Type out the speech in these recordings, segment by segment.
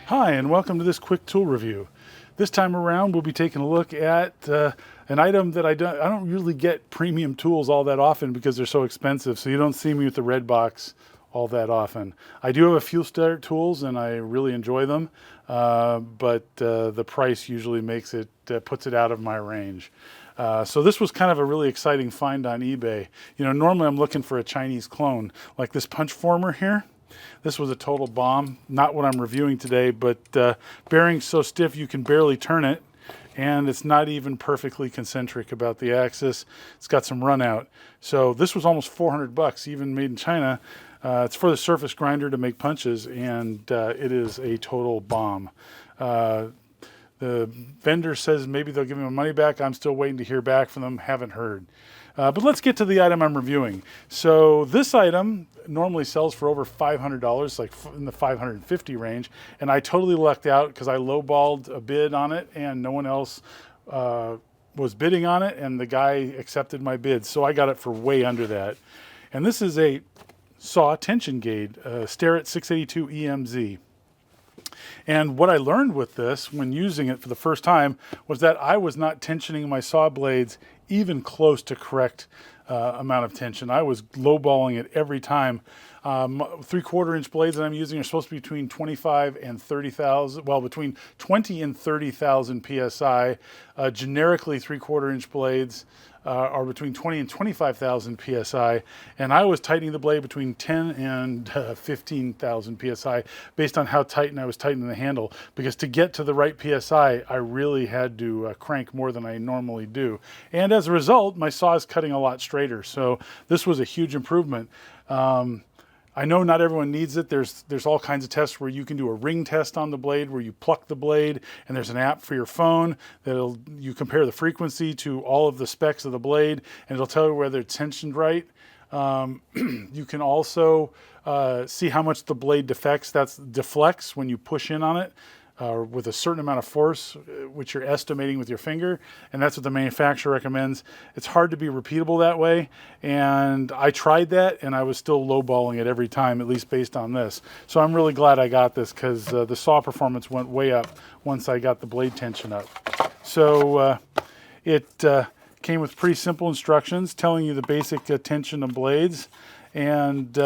Hi, and welcome to this quick tool review. This time around, we'll be taking a look at an item that I don't usually get premium tools all that often because they're so expensive, so you don't see me with the red box all that often. I do have a few Starrett tools, and I really enjoy them, but the price usually makes it, puts it out of my range. So this was kind of a really exciting find on eBay. You know, normally I'm looking for a Chinese clone, like this punch former here. This was a total bomb. Not what I'm reviewing today, but bearing's so stiff you can barely turn it, and it's not even perfectly concentric about the axis. It's got some run out. So this was almost 400 bucks, even made in China. It's for the surface grinder to make punches, and it is a total bomb. The vendor says maybe they'll give me my money back. I'm still waiting to hear back from them. Haven't heard. But let's get to the item I'm reviewing. So this item normally sells for over $500, like in the $550 range. And I totally lucked out because I lowballed a bid on it and no one else was bidding on it. And the guy accepted my bid. So I got it for way under that. And this is a saw tension gauge, Starrett 682 EMZ. And what I learned with this when using it for the first time was that I was not tensioning my saw blades even close to correct amount of tension. I was lowballing it every time. 3/4 inch blades that I'm using are supposed to be between 25 and 30,000, well, between 20 and 30,000 PSI. Generically, 3/4 inch blades are between 20 and 25,000 PSI. And I was tightening the blade between 10 and 15,000 PSI based on how tight I was tightening the handle. Because to get to the right PSI, I really had to crank more than I normally do. And as a result, my saw is cutting a lot straighter. So this was a huge improvement. I know not everyone needs it. There's all kinds of tests where you can do a ring test on the blade where you pluck the blade, and there's an app for your phone that'll you compare the frequency to all of the specs of the blade, and it'll tell you whether it's tensioned right. You can also see how much the blade deflects when you push in on it. With a certain amount of force, which you're estimating with your finger, and that's what the manufacturer recommends. It's hard to be repeatable that way, and I tried that, and I was still lowballing it every time, at least based on this. So I'm really glad I got this because the saw performance went way up once I got the blade tension up. So it came with pretty simple instructions telling you the basic tension of blades, and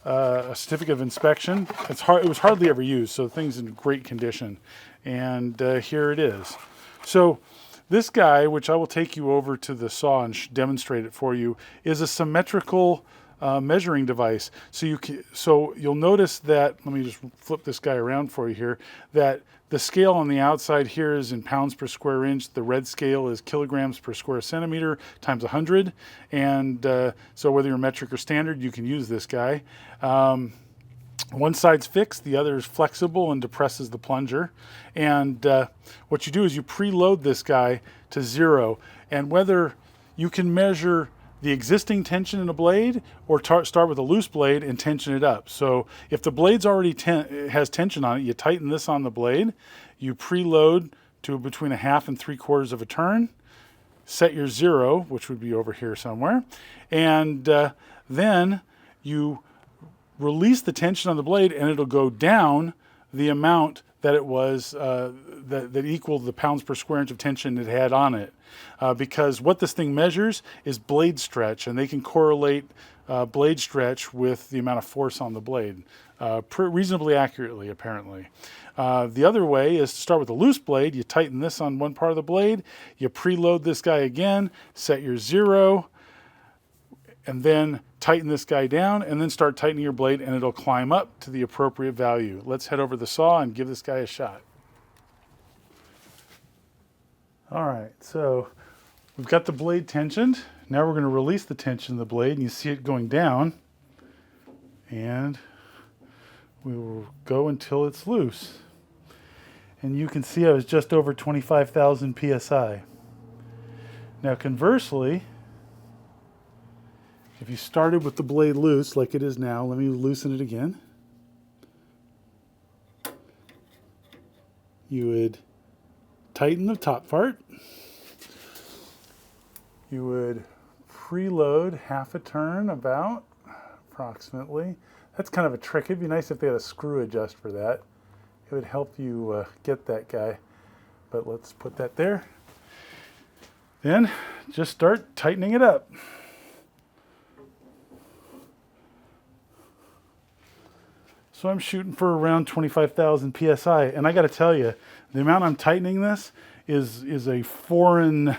a certificate of inspection. It was hardly ever used, so the thing's in great condition. And here it is. So this guy, which I will take you over to the saw and demonstrate it for you, is a symmetrical measuring device. So you'll notice that, let me just flip this guy around for you here, that the scale on the outside here is in pounds per square inch. The red scale is kilograms per square centimeter times 100. And so whether you're metric or standard, you can use this guy. One side's fixed, the other is flexible and depresses the plunger. And what you do is you preload this guy to 0. And whether you can measure the existing tension in a blade or start with a loose blade and tension it up. So if the blade's already has tension on it, you tighten this on the blade, you preload to between 1/2 and 3/4 of a turn, set your 0, which would be over here somewhere, and then you release the tension on the blade and it'll go down the amount that it was, that equaled the pounds per square inch of tension it had on it. Because what this thing measures is blade stretch, and they can correlate blade stretch with the amount of force on the blade reasonably accurately, apparently. The other way is to start with a loose blade. You tighten this on one part of the blade, you preload this guy again, set your 0, and then tighten this guy down, and then start tightening your blade, and it'll climb up to the appropriate value. Let's head over to the saw and give this guy a shot. All right, so we've got the blade tensioned. Now we're going to release the tension of the blade, and you see it going down, and we will go until it's loose. And you can see I was just over 25,000 PSI. Now conversely, if you started with the blade loose like it is now, let me loosen it again. You would tighten the top part. You would preload 1/2 a turn approximately. That's kind of a trick. It'd be nice if they had a screw adjust for that. it would help you get that guy. But let's put that there. Then just start tightening it up. So I'm shooting for around 25,000 PSI. And I got to tell you, the amount I'm tightening this is a foreign,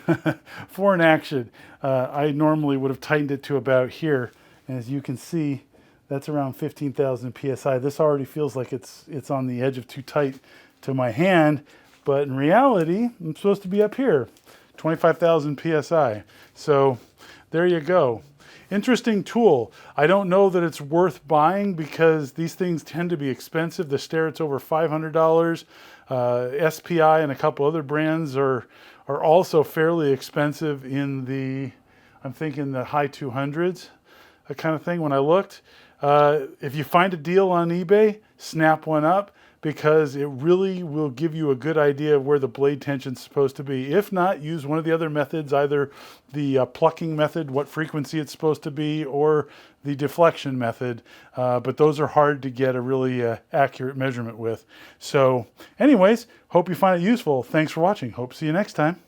foreign action. I normally would have tightened it to about here. And as you can see, that's around 15,000 PSI. This already feels like it's on the edge of too tight to my hand. But in reality, I'm supposed to be up here, 25,000 PSI. So there you go. Interesting tool. I don't know that it's worth buying because these things tend to be expensive. The Starrett's over $500. SPI and a couple other brands are also fairly expensive in the, I'm thinking the high 200s, that kind of thing when I looked. If you find a deal on eBay, snap one up, because it really will give you a good idea of where the blade tension's supposed to be. If not, use one of the other methods, either the plucking method, what frequency it's supposed to be, or the deflection method. But those are hard to get a really accurate measurement with. So anyways, hope you find it useful. Thanks for watching. Hope to see you next time.